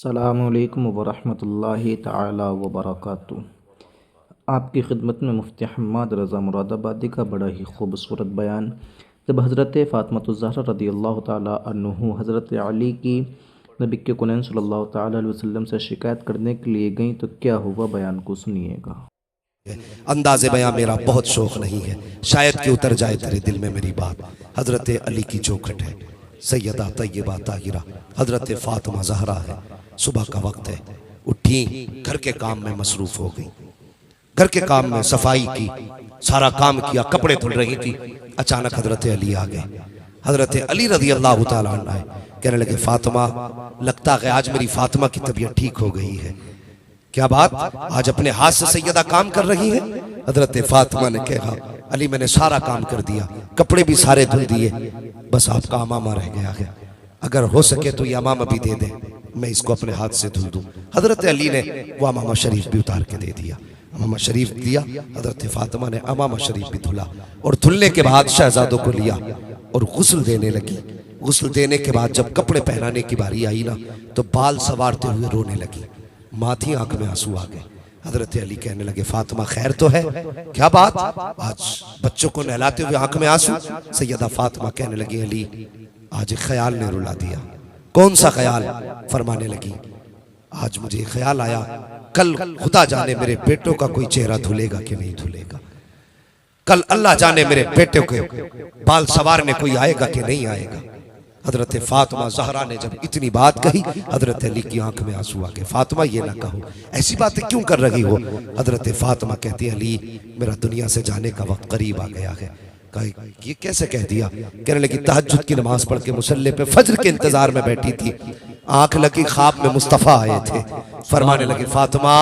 अस्सलामुअलैकुम वरहमतुल्लाहि ताला वबरकातुहू। आपकी खिदमत में मुफ्ती हम्माद रज़ा मुरादाबादी का बड़ा ही खूबसूरत बयान। जब हज़रत फ़ातिमा रदियल्लाहु ताला अन्हु हज़रत अली की नबी के कुनैन सल्लल्लाहु ताला अलैहि वसल्लम से शिकायत करने के लिए गई तो क्या हुआ, बयान को सुनिएगा। अंदाज़े बयां मेरा बहुत शौक नहीं है, शायद कि उतर जाए तेरे दिल में मेरी बात। हज़रत अली की चौखट है, सैयदा तैयबा ताहिरा हज़रत फ़ातिमा ज़हरा है। सुबह का वक्त है, उठी, घर के काम में मसरूफ़ हो गई। घर के काम में सफाई की, सारा काम किया, कपड़े धुल रही थी। अचानक हज़रत अली आ गए। हज़रत अली रज़ियल्लाहु ताला अन्हु आए, कहने लगे फ़ातिमा, लगता है आज मेरी फ़ातिमा की तबीयत ठीक हो गई है। क्या बात, आज अपने हाथ से सैयदा काम कर रही है? हज़रत फ़ातिमा ने कहा, अली मैंने सारा काम कर दिया, कपड़े भी सारे धुल दिए, बस आपका अमामा रह गया है। अगर हो सके तो ये अमामा भी दे दे, मैं इसको अपने हाथ से धुल दूं। हज़रत अली ने वो अमामा शरीफ भी उतार के दे दिया। अमामा शरीफ दिया, हज़रत फ़ातिमा ने अमामा शरीफ भी धुला और धुलने के बाद शहजादों को लिया और गुस्ल देने लगी। गुस्ल देने के बाद जब कपड़े पहनाने की बारी आई ना, तो बाल सवारते हुए रोने लगी, माथी आंख में आंसू आ गए। हज़रत अली कहने लगे, फ़ातिमा खैर तो है? क्या बात, आज बच्चों को नहलाते हुए आंख में आंसू? सैयदा फ़ातिमा कहने लगी, अली आज एक ख्याल ने रुला दिया। कौन सा ख्याल? फरमाने लगी, आज मुझे ख्याल आया, कल खुदा जाने मेरे बेटों का कोई चेहरा धुलेगा कि नहीं धुलेगा। कल अल्लाह जाने मेरे बेटे के बाल सवारने कोई आएगा कि नहीं आएगा। हज़रत फ़ातिमा ज़हरा ने जब इतनी बात कही, हज़रत अली की आंख में आंसू आ गए। फ़ातिमा ये ना कहो, ऐसी बातें क्यों कर रही हो? हज़रत फ़ातिमा कहती है, अली मेरा दुनिया से जाने का वक्त करीब आ गया है। कहा, ये कैसे कह दिया? कहने लगी, तहज्जुद की नमाज पढ़ के मुसल्ले पे फज्र के इंतजार में बैठी थी, आंख लगी, ख्वाब में मुस्तफ़ा आए थे। फरमाने लगे, फ़ातिमा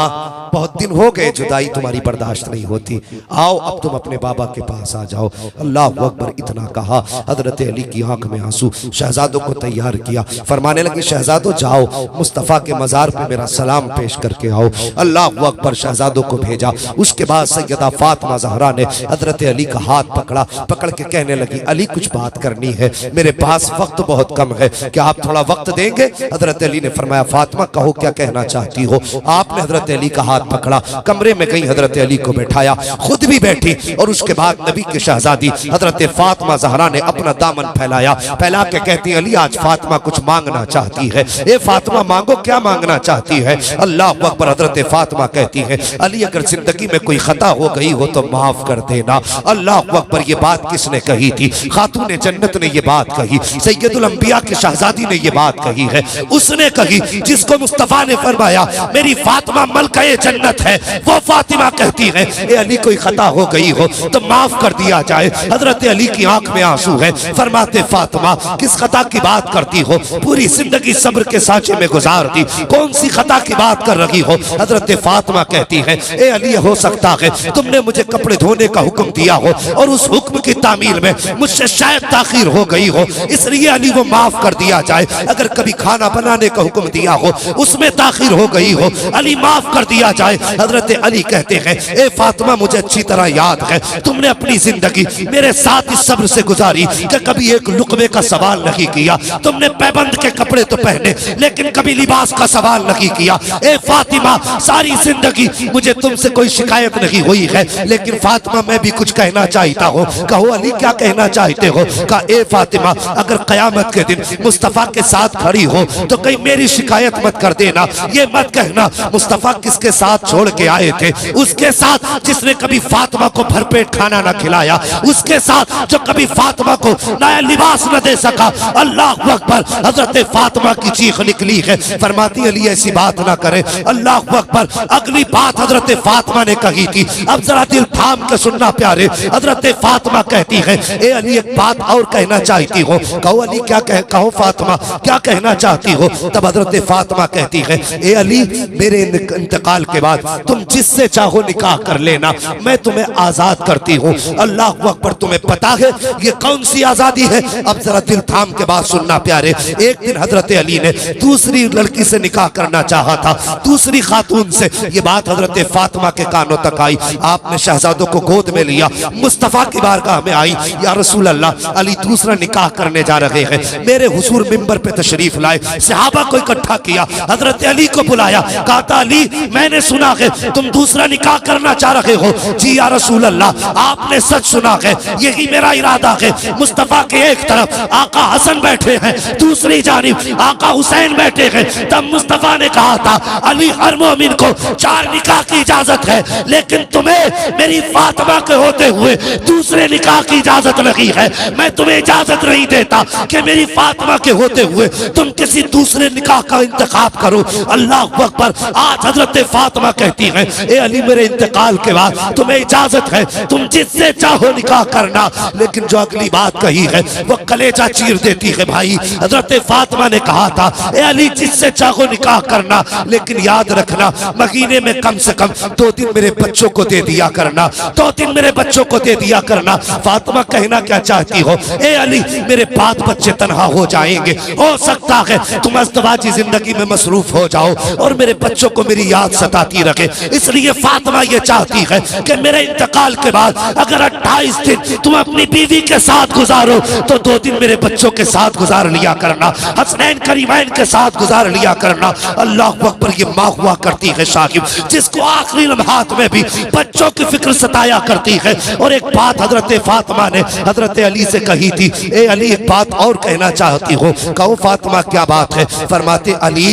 बहुत दिन हो गए, जुदाई तुम्हारी बर्दाश्त नहीं होती, आओ अब तुम अपने बाबा के पास आ जाओ। अल्लाह अकबर इतना कहा, हज़रत अली की आंख में आंसू। शहजादों को तैयार किया, फरमाने लगे, शहजादों जाओ मुस्तफ़ा के मज़ार पे मेरा सलाम पेश करके आओ। अल्लाह अकबर, शहजादों को भेजा। उसके बाद सैयदा फ़ातिमा ज़हरा ने हज़रत अली का हाथ पकड़ा, पकड़ के कहने लगी, अली कुछ बात करनी है, मेरे पास वक्त बहुत कम है, क्या आप थोड़ा वक्त देंगे? हज़रत अली ने फरमाया, फ़ातिमा कहो क्या कहना चाहती हो? आपने हज़रत अली का हाथ पकड़ा, कमरे में गई, हज़रत अली को बैठाया, खुद भी बैठी और उसके बाद नबी की शहजादी हज़रत फ़ातिमा ज़हरा ने अपना दामन फैलाया, फैला के कहती, अली आज फ़ातिमा कुछ मांगना चाहती है। ए फ़ातिमा मांगो, क्या मांगना चाहती है? अल्लाह अकबर। हज़रत फ़ातिमा कहती है, अली अगर जिंदगी में कोई खता हो गई हो तो माफ कर देना। अल्लाह अकबर। ये बात किसने कही थी? खातून जन्नत ने ये बात कही, सैयदुल अंबिया की शहजादी ने ये बात कही है। उसने कही जिसको मुस्तफा ने फरमाया मेरी फातिमा मलकाए जन्नत है, वो फातिमा कहती है, ए अली कोई खता हो गई हो तो माफ कर दिया जाए। हजरत अली की आंख में आंसू है, फरमाते फातिमा किस खता की बात करती हो? पूरी जिंदगी सब्र के सांचे में गुजार दी, कौन सी खता की बात कर रही हो? हजरत फातिमा कहती है, ए अली हो सकता है तुमने मुझे कपड़े धोने का हुक्म दिया हो और उस हुक्म की तामील में मुझसे शायद ताखीर हो गई हो, इसलिए अली वो माफ कर दिया जाए। अगर कभी खाना बनाने का हुक्म दिया हो उसमें ताखीर हो गई हो, अली माफ कर दिया जाए। हजरत अली कहते हैं, ए फातिमा मुझे अच्छी तरह याद है तुमने अपनी जिंदगी मेरे साथ इस सब्र से गुजारी कि कभी एक लुकमे का सवाल नहीं किया। तुमने पैबंद के कपड़े तो पहने लेकिन कभी लिबास का सवाल नहीं किया। ए फातिमा सारी जिंदगी मुझे तुमसे कोई शिकायत नहीं हुई है, लेकिन फातिमा मैं भी कुछ कहना चाहता हूँ। कहो अली क्या कहना चाहते हो? कहा, ए फातिमा अगर कयामत के दिन मुस्तफा के साथ खड़ी हो तो कहीं मेरी शिकायत मत कर देना। ये मत कहना मुस्तफा किसके साथ छोड़ के आए थे, उसके साथ जिसने कभी फातिमा को भरपेट खाना ना खिलाया, उसके साथ जो कभी फातिमा को नया लिबास न दे सका। अल्लाह अकबर। हजरत फातिमा की चीख निकली है, फरमाती अली ऐसी बात ना करे। अल्लाह अकबर। अगली बात हजरत फातिमा ने कही थी, अब जरा दिल थाम के सुनना प्यारे। हजरत फातिमा कहती है, ए अली एक बात और कहना चाहती हो। कहो अली क्या कहो फातिमा क्या कहना चाहती हो? तब हजरत फातिमा कहती है, ए अली मेरे इंतकाल के बाद तुम जिससे चाहो निकाह कर लेना, मैं तुम्हें आजाद करती हूँ। अल्लाह अकबर। तुम्हें पता है ये कौन सी आजादी है? अब जरा दिल थाम के बात सुनना प्यारे। एक दिन हजरत अली ने दूसरी लड़की से निकाह करना चाहा था, दूसरी खातून से। ये बात हजरत फातिमा के कानों तक आई। आपने शहजादों को गोद में लिया, मुस्तफा की बारगाह में आई, या रसूल अल्लाह अली दूसरा निकाह करने जा रहे हैं। मेरे हुजूर मिंबर पे तशरीफ लाए, सहाबा को इकट्ठा किया, हजरत अली को बुलाया, कहा था अली मैंने सुना है तुम दूसरा निकाह करना चाह रहे हो। जी या रसूल अल्लाह आपने सच सुना है, यही मेरा इरादा है। मुस्तफा के एक तरफ आका हसन बैठे हैं, दूसरी जानिब आका हुसैन बैठे हैं। तब मुस्तफा ने कहा था अली हर मोमिन को 4 निकाह की इजाजत है, लेकिन तुम्हें मेरी फातिमा के होते हुए दूसरे निकाह की इजाजत नहीं है। मैं तुम्हें इजाजत नहीं देता कि मेरी फातिमा के होते हुए तुम किसी दूसरे निकाह का इंतखाब करो। अल्लाह अकबर। आज हजरत फातिमा कहती है ए अली मेरे इंतकाल के बाद तुम्हें इजाजत है, तुम जिससे चाहो निकाह करना। लेकिन जो अगली बात कही है वो कलेजा चीर देती है भाई। हजरत फातिमा ने कहा था ए अली जिससे चाहो निकाह करना, लेकिन याद रखना महीने में कम से कम 2 दिन मेरे बच्चों को दे दिया करना, 2 दिन मेरे बच्चों को दे दिया करना। फातिमा कहना क्या चाहती हो? ए अली मेरे 5 बच्चे तनहा हो जाएंगे, हो सकता है तुम अज़दवाजी जिंदगी में मसरूफ हो जाओ और मेरे बच्चों को मेरी याद सताती रखे। इसलिए फातिमा ये चाहती है कि मेरे इंतकाल के बाद अगर 28 दिन तुम अपनी बीवी के साथ गुजारो तो 2 दिन मेरे बच्चों के साथ गुजार लिया करना, हसनैन करीमैन के साथ गुजार लिया करना। अल्लाह अकबर। ये माँ हुआ करती है साहिब जिसको आखिरी लम्हात में भी बच्चों की फिक्र सताया करती है। और एक बात हजरत फातिमा ने हजरत अली से कही थी, ए अली एक बात और कहना चाहती हूँ। कहो फातिमा क्या बात है? फरमाते अली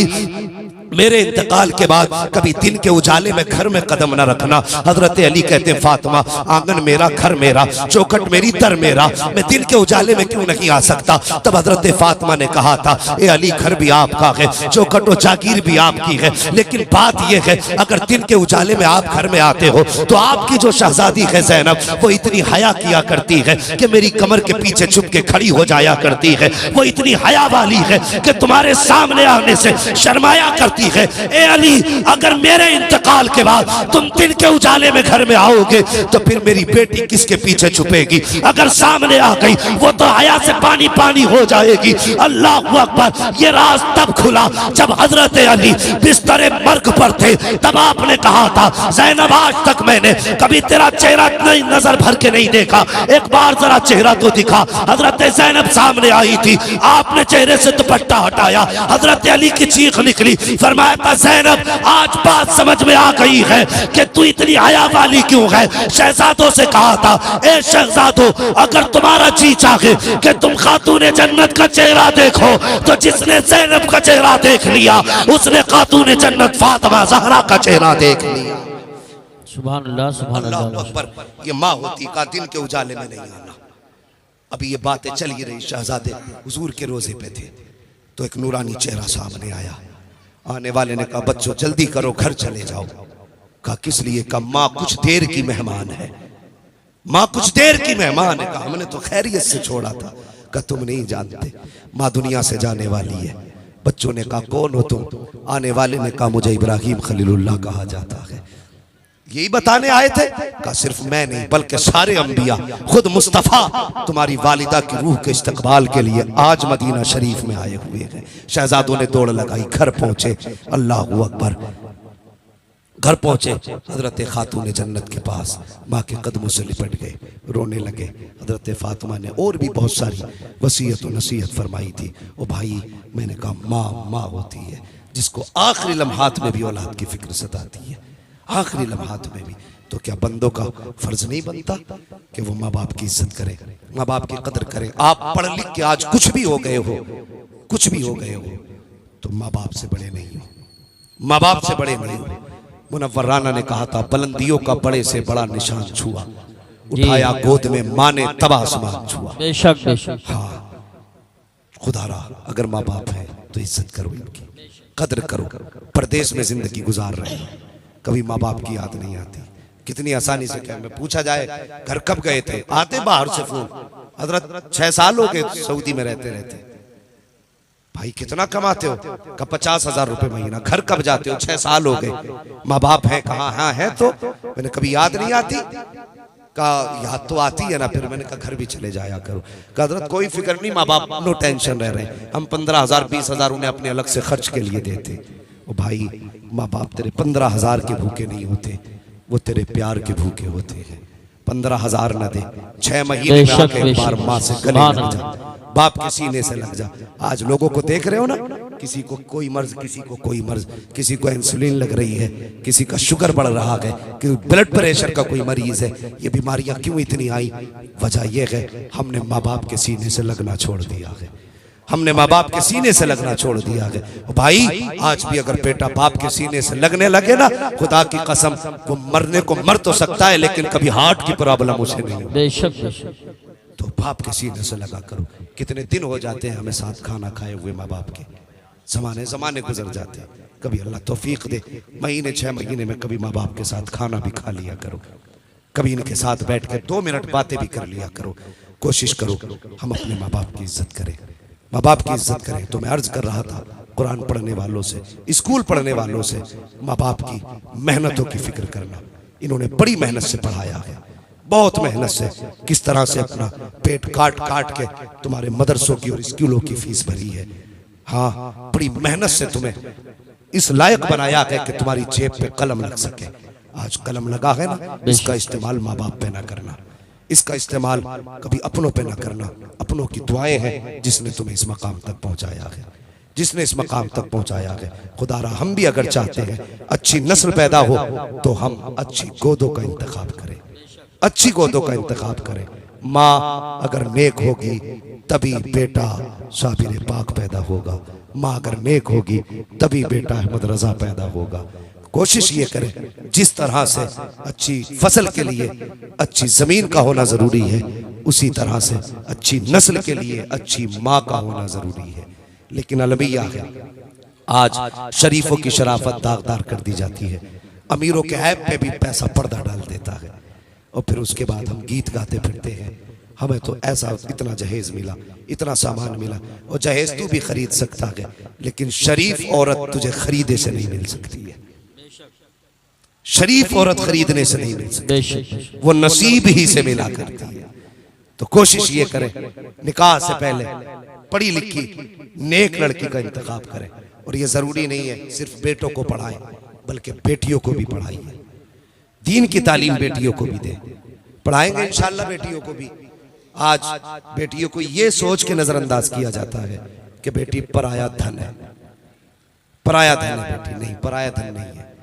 मेरे इंतकाल के बाद कभी दिन के उजाले में घर में कदम न रखना। हजरत अली कहते फातिमा आंगन मेरा, घर मेरा, चौखट मेरी, दर मेरा, मैं दिन के उजाले में क्यों नहीं आ सकता? तब हजरत फातिमा ने कहा था ए अली घर भी आपका है, चौखट और जागीर भी आपकी है, लेकिन बात यह है अगर दिन के उजाले में आप घर में आते हो तो आपकी जो शहजादी है ज़ैनब वो इतनी हया किया करती है कि मेरी कमर के पीछे छुप के खड़ी हो जाया करती है। वो इतनी हया वाली है कि तुम्हारे सामने आने से शर्माया करती है। ए अली अगर मेरे इंतकाल के बाद तुम दिन के उजाले में घर में आओगे तो फिर मेरी बेटी किसके पीछे छुपेगी? अगर सामने आ गई वो तो हया से पानी पानी हो जाएगी। अल्लाह अकबर। ये राज तब खुला जब हजरत अली बिस्तरे मर्ग पर थे। तब आपने कहा था ज़ैनब आज तक मैंने कभी तेरा चेहरा नहीं नजर भर के नहीं देखा, एक बार जरा चेहरा तो दिखा। हजरत ज़ैनब सामने आई थी, आपने चेहरे से दुपट्टा हटाया, हजरत अली की चीख निकली। फरमाया था ज़ैनब आज बात समझ में आ गई है कि तू इतनी हया वाली क्यों है। शहजादों से कहा था ए शहजादों अगर तुम्हारा जी चाहे कि तुम खातून जन्नत का चेहरा देखो तो जिसने ज़ैनब का चेहरा देख लिया उसने खातून जन्नत फातिमा ज़हरा का चेहरा देख लिया। सुभान अल्लाह, सुभान अल्लाह अल्लाह। अकबर। ये माँ होती का दिन के उजाले में नहीं आना। अभी ये बातें चल ही रही, शहजादे हुजूर के रोजे पे थे तो एक नूरानी चेहरा सामने आया। आने वाले ने कहा बच्चों जल्दी करो घर चले जाओ। कहा किस लिए? कहा माँ कुछ देर की मेहमान है, माँ कुछ देर की मेहमान है। कहा हमने तो खैरियत से छोड़ा था। कहा तुम नहीं जानते माँ दुनिया से जाने वाली है। बच्चों ने कहा कौन हो तुम? आने वाले ने कहा मुझे इब्राहिम खलीलुल्लाह कहा जाता है। यही बताने आए थे? कहा सिर्फ मैं नहीं बल्कि सारे अंबिया, खुद मुस्तफ़ा तुम्हारी वालिदा की रूह के इस्तकबाल के लिए आज मदीना शरीफ में आए हुए हैं। शहजादों ने दौड़ लगाई, घर पहुंचे। अल्लाह अकबर। घर पहुंचे हजरत खातून जन्नत के पास माँ के कदमों से लिपट गए, रोने लगे। हजरत फातिमा ने और भी बहुत सारी वसीयत और नसीहत फरमाई थी। ओ भाई मैंने कहा माँ माँ होती है जिसको आखिरी लम्हात में भी औलाद की फिक्र सताती है, आखिरी लम्हात में भी। तो क्या बंदों का फर्ज नहीं बनता कि वो माँ बाप की इज्जत करें, माँ बाप की कदर करें? आप पढ़ लिख के आज कुछ भी हो गए हो, कुछ भी हो गए हो तो माँ बाप से बड़े नहीं हो, माँ बाप से बड़े नहीं हो। मुनव्वर राना ने कहा था बुलंदियों का बड़े से बड़ा निशान छुआ, उठाया गोद में माँ ने तब आसमान छुआ। बेशक बेशक। हाँ खुदारा अगर माँ बाप है तो इज्जत करो, इनकी कदर करो। परदेश में जिंदगी गुजार रहे हो, कभी माँ बाप की याद नहीं आती। कितनी आसानी से क्या में पूछा जाए घर कब गए थे, आते बाहर से फोन, हजरत 6 साल हो गए सऊदी में रहते रहते, भाई कितना कमाते हो? का 50,000 रुपए महीना। घर कब जाते हो? 6 साल हो गए। माँ बाप है कहाँ? हाँ है। तो मैंने कभी याद नहीं आती? का याद तो आती है ना। फिर मैंने कहा घर भी चले जाया करो। हजरत कोई फिक्र नहीं, माँ बाप नो टेंशन रह रहे हैं। हम 15,000 20,000 उन्हें अपने अलग से खर्च के लिए देते। ओ भाई माँ बाप तेरे 15,000 के भूखे नहीं होते, वो तेरे प्यार के भूखे होते हैं। 15,000 न दे, 6 महीने में आके एक बार माँ से गले लग जा, बाप के सीने से लग जा। आज लोगों को देख रहे हो ना, किसी को कोई मर्ज, किसी को कोई मर्ज, किसी को इंसुलिन लग रही है, किसी का शुगर बढ़ रहा है, कि ब्लड प्रेशर का कोई मरीज है। ये बीमारियां क्यों इतनी आई? वजह यह है हमने माँ बाप के सीने से लगना छोड़ दिया है। हमने माँ बाप के सीने से लगना छोड़ दिया है। भाई आज भी अगर बेटा बाप के सीने से लगने लगे ना, खुदा की कसम वो मरने को मर तो सकता है, लेकिन कभी हार्ट की प्रॉब्लम उसे नहीं होगी। बेशक बेशक। तो बाप के सीने से लगा करो। कितने दिन हो जाते हैं हमें साथ खाना खाए हुए माँ बाप के। जमाने गुजर जाते हैं। कभी अल्लाह तौफीक दे, महीने 6 महीने में कभी माँ बाप के साथ खाना भी खा लिया करो। कभी इनके साथ बैठ कर 2 मिनट बातें भी कर लिया करो। कोशिश करो हम अपने माँ बाप की इज्जत करें, माँ बाप की इज्जत करें। तो मैं अर्ज कर रहा था, कुरान पढ़ने वालों से, स्कूल पढ़ने वालों से माँ बाप की मेहनतों की फिक्र करना। इन्होंने बड़ी मेहनत से पढ़ाया है, बहुत मेहनत से, किस तरह से अपना पेट काट काट के तुम्हारे मदरसों की और स्कूलों की फीस भरी है। हाँ, बड़ी मेहनत से तुम्हें इस लायक बनाया है कि तुम्हारी जेब पे कलम लग सके। आज कलम लगा है ना, इसका इस्तेमाल माँ बाप पे ना करना, इसका इस्तेमाल कभी अपनों पे ना करना। अपनों की दुआएं हैं जिसने तुम्हें इस मकाम तक पहुंचाया है, जिसने इस मकाम तक पहुंचाया है। खुदारा हम भी अगर चाहते हैं अच्छी नस्ल पैदा हो, तो हम अच्छी गोदों का इंतखाब करें, अच्छी गोदों का इंतखाब करें। माँ अगर नेक होगी तभी बेटा साबिर पाक पैदा होगा। माँ अगर नेक होगी तभी बेटा अहमद रजा पैदा होगा। कोशिश ये करें जिस तरह से अच्छी फसल के लिए अच्छी जमीन का होना जरूरी है, उसी तरह से अच्छी नस्ल के लिए अच्छी माँ का होना जरूरी है। लेकिन अलमिया है, आज शरीफों की शराफत दागदार कर दी जाती है। अमीरों के ऐब पे भी पैसा पर्दा डाल देता है, और फिर उसके बाद हम गीत गाते फिरते हैं, हमें तो ऐसा इतना जहेज मिला, इतना सामान मिला। और जहेज तू भी खरीद सकता है, लेकिन शरीफ औरत तुझे खरीदे से नहीं मिल सकती है। शरीफ औरत खरीदने से नहीं मिल सकती, वो नसीब ही से मिला करती है। तो कोशिश ये करें निकाह से पहले पढ़ी लिखी नेक लड़की का इंतखाब करें। और ये जरूरी नहीं है सिर्फ बेटों को पढ़ाएं, बल्कि बेटियों को भी पढ़ाइए। दीन की तालीम बेटियों को भी दें, पढ़ाएंगे इंशाअल्लाह बेटियों को भी। आज बेटियों को ये सोच के नजरअंदाज किया जाता है कि बेटी पराया धन है, पराया धन है बेटी। नहीं, पराया धन नहीं है।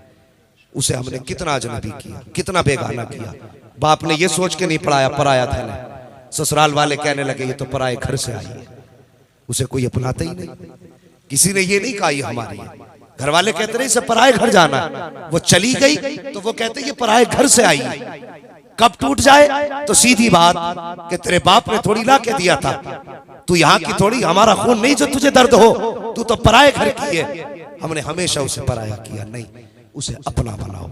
उसे हमने कितना अजनबी किया, कितना बेगाना किया। बाप ने ये सोच के नहीं पढ़ाया पराया धन है। ससुराल वाले कहने लगे ये तो पराए घर से आई है, उसे कोई अपनाता ही नहीं। किसी ने ये नहीं कहा ये हमारी है। घर वाले कहते रहे इसे पराए घर जाना है, वो चली गई तो वो कहते ये पराए घर से आई है। कब टूट जाए तो सीधी बात कि तेरे बाप ने थोड़ी ला के दिया था, तू यहाँ की थोड़ी, हमारा खून नहीं जो तुझे दर्द हो, तू तो पराए घर की है। हमने हमेशा उसे पराया किया नहीं, उसे अपना बनाओ।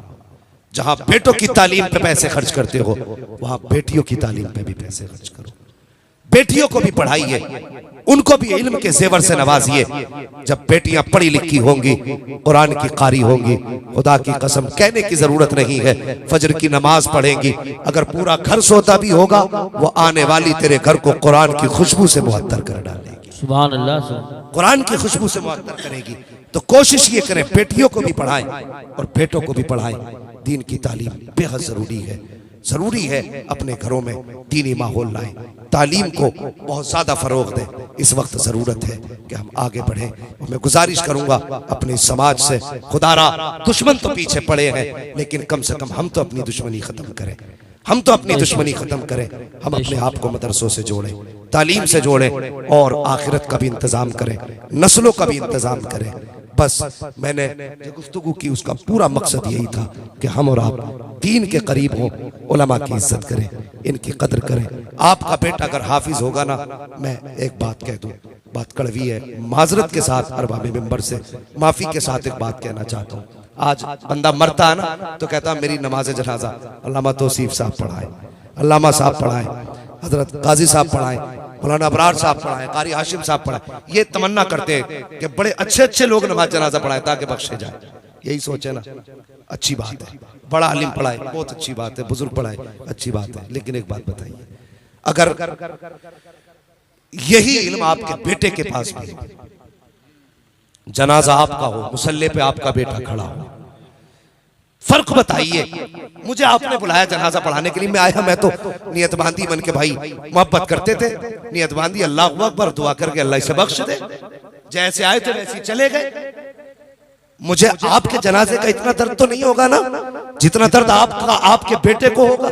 जहां बेटों की तालीम पे पैसे खर्च करते हो, वहां बेटियों की तालीम पे भी पैसे खर्च करो। बेटियों को भी पढ़ाइए, उनको भी इल्म के जेवर से नवाजिए। जब बेटियां पढ़ी लिखी होंगी, कुरान की कारी होंगी, खुदा की कसम कहने की जरूरत नहीं है, फजर की नमाज पढ़ेंगी। अगर पूरा घर सोता भी होगा, वो आने वाली तेरे घर को कुरान की खुशबू से मुअत्तर कर डालेगी। सुभान अल्लाह, कुरान की खुशबू से मुअत्तर करेगी। तो कोशिश ये करें बेटियों को भी पढ़ाएं और बेटों को भी पढ़ाएं। दीन की तालीम बेहद जरूरी है। जरूरी है अपने घरों में दीनी माहौल लाएं, तालीम को बहुत ज्यादा फरोग दें। इस वक्त जरूरत है कि हम आगे बढ़ें। और मैं गुजारिश करूंगा अपने समाज से, खुदारा दुश्मन तो पीछे पड़े हैं, लेकिन कम से कम हम तो अपनी दुश्मनी खत्म करें, हम तो अपनी दुश्मनी खत्म करें। हम अपने आप को मदरसों से जोड़ें, तालीम से जोड़ें, और आखिरत का भी इंतजाम करें, नस्लों का भी इंतजाम करें। बस मैंने जो गुफ्तगू की उसका पूरा मकसद यही था कि हम और आप दीन के करीब हों, उलमा की इज्जत करें, इनकी कदर करें। आपका बेटा अगर हाफिज होगा ना, मैं एक बात कह दूं, बात कड़वी है, माजरत के साथ अरबाब मिंबर से माफी के साथ एक बात कहना चाहता हूँ। आज बंदा मरता है ना तो कहता मेरी नमाज जनाजा अल्लामा तौसीफ साहब पढ़ाए, अल्लामा साहब पढ़ाए, हजरत गाजी साहब पढ़ाए, मौलाना अबरार साहब पढ़ाए, कारी हाशिम साहब पढ़ाए। ये तमन्ना करते हैं कि बड़े अच्छे अच्छे लोग नमाज जनाजा पढ़ाए ताकि बख्शे जाए। यही सोचे ना, अच्छी बात है। बड़ा आलिम पढ़ाए, बहुत अच्छी बात है। बुजुर्ग पढ़ाए, अच्छी बात है। लेकिन एक बात बताइए, अगर यही इल्म आपके बेटे के पास भी, जनाजा आपका हो, मुसल्ले पे आपका बेटा खड़ा हो, फर्क बताइए। मुझे आपने बुलाया जनाजा पढ़ाने के लिए, मैं आया, मैं तो नियत बांधी बन के, भाई मोहब्बत करते थे, नियत बांधी, अल्लाह अकबर, दुआ करके अल्लाह इसे बख्श दे। जैसे आए थे वैसे चले गए। मुझे आपके जनाजे का इतना दर्द तो नहीं होगा ना जितना दर्द आपका आपके बेटे को होगा।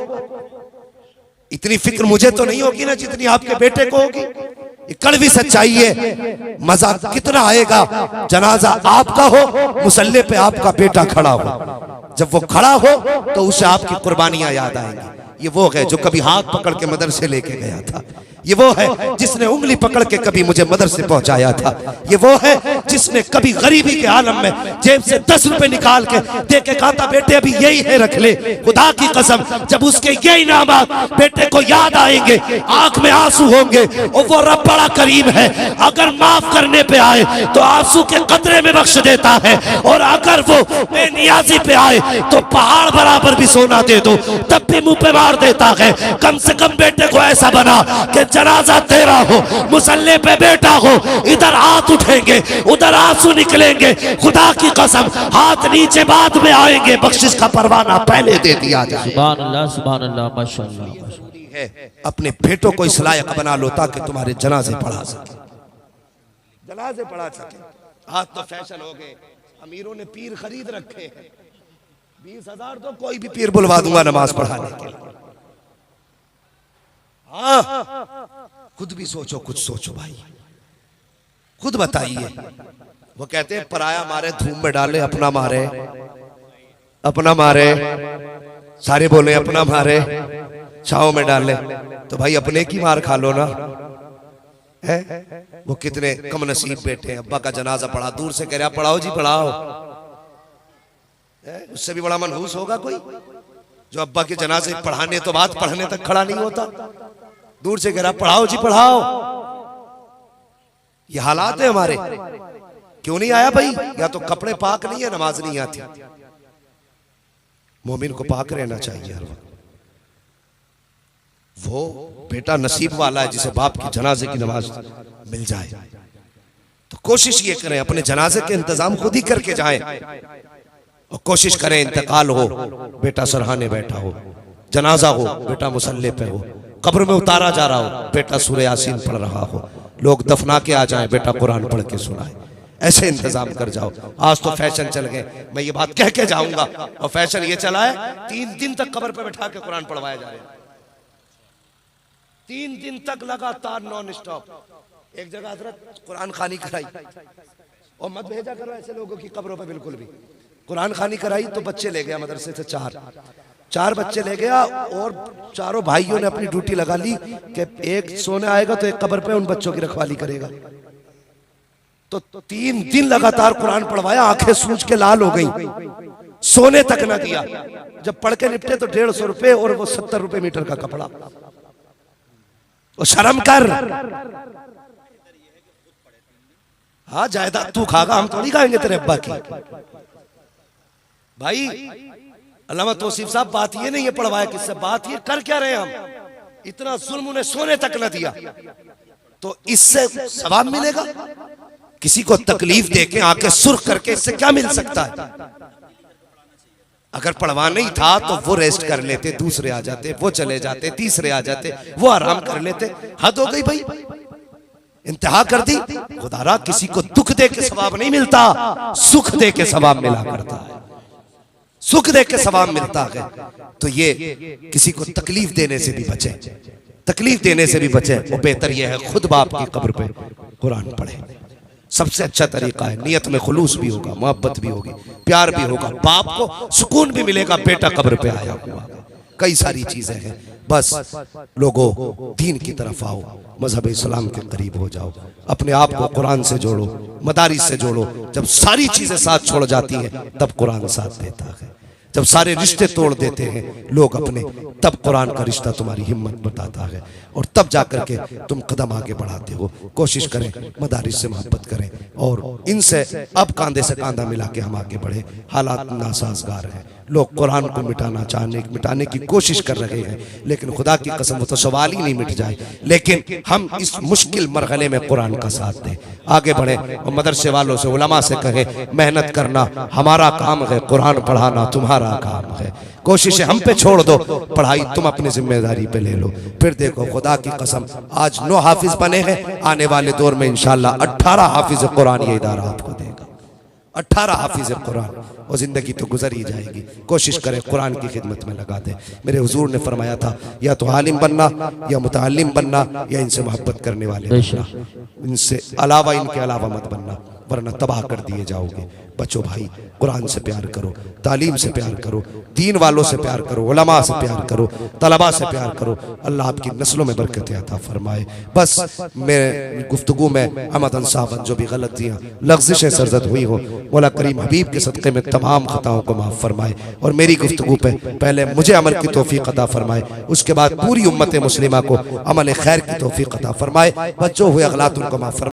इतनी फिक्र मुझे तो नहीं होगी ना जितनी आपके बेटे को होगी। ये कड़वी सच्चाई है। मजा कितना आएगा, जनाजा आपका हो, मुसल्ले पे आपका बेटा खड़ा हो। जब वो खड़ा हो तो उसे आपकी कुर्बानियां याद आएंगी। ये वो है जो कभी हाथ पकड़ के मदरसे लेके गया था। ये वो है जिसने उंगली पकड़ के कभी मुझे मदरसे पहुंचाया था। ये वो है जिसने कभी गरीबी के आलम में जेब से 10 रुपए निकाल के दे के कहा था, बेटे अभी यही है, रख ले। खुदा की कसम, जब उसके ये इनामात बेटे को याद आएंगे, आंख में आंसू होंगे, और वो रब बड़ा करीम है। अगर माफ करने पे आए तो आंसू के कतरे में बख्श देता है, और अगर वो बेनियाजी पे आए तो पहाड़ बराबर भी सोना दे दो तब भी मुंह पे मार देता है। कम से कम बेटे को ऐसा बना कि जनाजा तेरा हो, मुसल्ले पे बेटा हो, इधर हाथ उठेंगे उधर आंसू निकलेंगे। खुदा की कसम, हाथ नीचे बाद में आएंगे, बख्शिश का परवाना पहले दे दिया जाए। सुभान अल्लाह, माशाअल्लाह। है अपने बेटों को इस लायक बना लो ताकि तुम्हारे जनाजे पढ़ा सके, जनाजे पढ़ा सके। आज तो फैशन हो गए, अमीरों ने पीर खरीद रखे हैं। 20,000 तो कोई भी पीर बुलवा दूंगा नमाज पढ़ाने के लिए। हाँ, खुद भी सोचो, कुछ सोचो भाई, खुद बताइए। वो कहते हैं पराया मारे धूम में डाले, अपना मारे, अपना मारे, सारे बोले अपना मारे छाव में डाले। तो भाई अपने की मार खा लो ना, है? वो कितने कम नसीब बेटे हैं। अब्बा का जनाजा पढ़ा, दूर से कह रहा पढ़ाओ जी पढ़ाओ, उससे भी बड़ा मनहूस होगा कोई जो अब्बा के जनाजे पढ़ाने तो बात पढ़ने तक खड़ा नहीं होता, दूर से कह रहा पढ़ाओ जी पढ़ाओ। ये हालात है हमारे। क्यों नहीं आया भाई? या तो कपड़े पाक नहीं है, नमाज नहीं आती। मोमिन को पाक रहना चाहिए हर वक्त। वो बेटा नसीब वाला है जिसे बाप की जनाजे की नमाज मिल जाए। तो कोशिश ये करें अपने जनाजे के इंतजाम खुद ही करके जाएं, और कोशिश करें इंतकाल हो बेटा सरहाने बैठा हो, जनाजा हो बेटा मुसल्ले पे हो, कब्र में उतारा जा रहा हो बेटा सूरह यासीन पढ़ रहा हो, लोग दफना के आ जाएं बेटा कुरान पढ़ के सुनाए। ऐसे इंतजाम कर जाओ। आज तो फैशन चल गए, मैं ये बात कह के जाऊंगा। और फैशन ये चला है 3 दिन तक कब्र पे बैठा के कुरान पढ़वाया जा रहा है। 3 दिन तक लगातार नॉन स्टॉप। एक जगह हजरत कुरान खानी कराई, और मत भेजा करो ऐसे लोगों की कब्रों पे बिल्कुल भी। कुरान खानी कराई तो बच्चे ले गया मदरसे से, 4 बच्चे ले गया, और चारों भाइयों ने अपनी ड्यूटी लगा ली कि एक सोने आएगा तो एक कब्र पे उन बच्चों की रखवाली करेगा। तो 3 दिन लगातार कुरान पढ़वाया, आंखें सूज के लाल हो गई, सोने तक ना दिया। जब पढ़ के निपटे तो 150 रुपए, और वो 70 रुपए मीटर का कपड़ा। और शर्म कर। हाँ जायदाद तू खागा, हम थोड़ी खाएंगे तेरे अब्बा की। भाई अल्लामा तौसीफ साहब, बात ये नहीं है पढ़वाया किससे, बात ये कर क्या रहे हम। इतना जुल्म उन्हें सोने तक न दिया, तो इससे सवाब मिलेगा? किसी को तकलीफ देके आंखें सुर्ख करके इससे क्या मिल सकता है? अगर पढ़वा नहीं था तो वो रेस्ट कर लेते, दूसरे आ जाते, वो चले जाते, तीसरे आ जाते, वो आराम कर लेते। हद हो गई भाई, इंतहा कर दी। खुदारा किसी को दुख दे के सवाब नहीं मिलता, सुख दे के सवाब मिला करता है, सुख दे के सवाब मिलता है। तो ये किसी को तकलीफ देने से भी बचे, तकलीफ देने से भी बचे। वो बेहतर यह है खुद बाप की कब्र पे कुरान पढ़े। सबसे अच्छा तरीका है, नियत में खुलूस भी होगा, मोहब्बत भी होगी, प्यार भी होगा, बाप को सुकून भी मिलेगा बेटा कब्र पे आया हुआ। कई सारी चीजें हैं। बस लोगों दीन की तरफ आओ, मजहब इस्लाम के करीब हो जाओ, अपने आप को कुरान से जोड़ो, मदारिस से जोड़ो। जब सारी चीजें साथ छोड़ जाती हैं तब कुरान साथ देता है। जब सारे रिश्ते तोड़ देते हैं लोग अपने, तब कुरान का रिश्ता तुम्हारी हिम्मत बताता है और तब जाकर के तुम कदम आगे बढ़ाते हो। कोशिश करें मदारिस से मोहब्बत करें और इनसे अब कांधे से कांधा मिला के हम आगे बढ़े। हालात नासाजगार हैं, लोग कुरान को मिटाने की कोशिश कर रहे हैं, लेकिन खुदा की कसम वो तो सवाल ही नहीं मिट जाए। लेकिन हम इस मुश्किल मरहले में कुरान का साथ दें, आगे बढ़े और मदरसे वालों से, उलमा से कहे मेहनत करना हमारा काम है, कुरान पढ़ाना तुम्हारा काम है। कोशिशें हम पे छोड़ दो, पढ़ाई तुम अपनी जिम्मेदारी पे ले लो। फिर देखो खुदा की कसम आज 9 हाफिज बने हैं, आने वाले दौर में इंशाल्लाह 18 हाफिज कुरान ये इदारा आपको देगा। 18 हाफिज कुरान, और जिंदगी तो गुजर ही जाएगी। कोशिश करें कुरान की खिदमत में लगा दें। मेरे हुजूर ने फरमाया था या तो आलिम बनना या मुतअल्लिम बनना या इनसे मोहब्बत करने वाले बनना, इनके अलावा मत बनना, वरना तबाह कर दिए जाओगे। बच्चों भाई कुरान से प्यार करो, तालीम से प्यार करो, दीन वालों से प्यार करो, उलमा से प्यार करो, तलबा से प्यार करो। अल्लाह आपकी नस्लों में बरकत अता फरमाए। बस मैं गुफ्तगू में हमदन साहब जो भी गलतियाँ लफ्ज़िशें सरजद हुई हो, मौला करीम हबीब के सदक़े में तमाम खताओं को माफ़ फरमाए और मेरी गुफ्तगू पे पहले मुझे अमल की तौफीक अता फरमाए, उसके बाद पूरी उम्मत मुस्लिमा को अमल खैर की तौफीक अता फरमाए। बच्चों हुए अगलात उनको माफ़ फरमाए।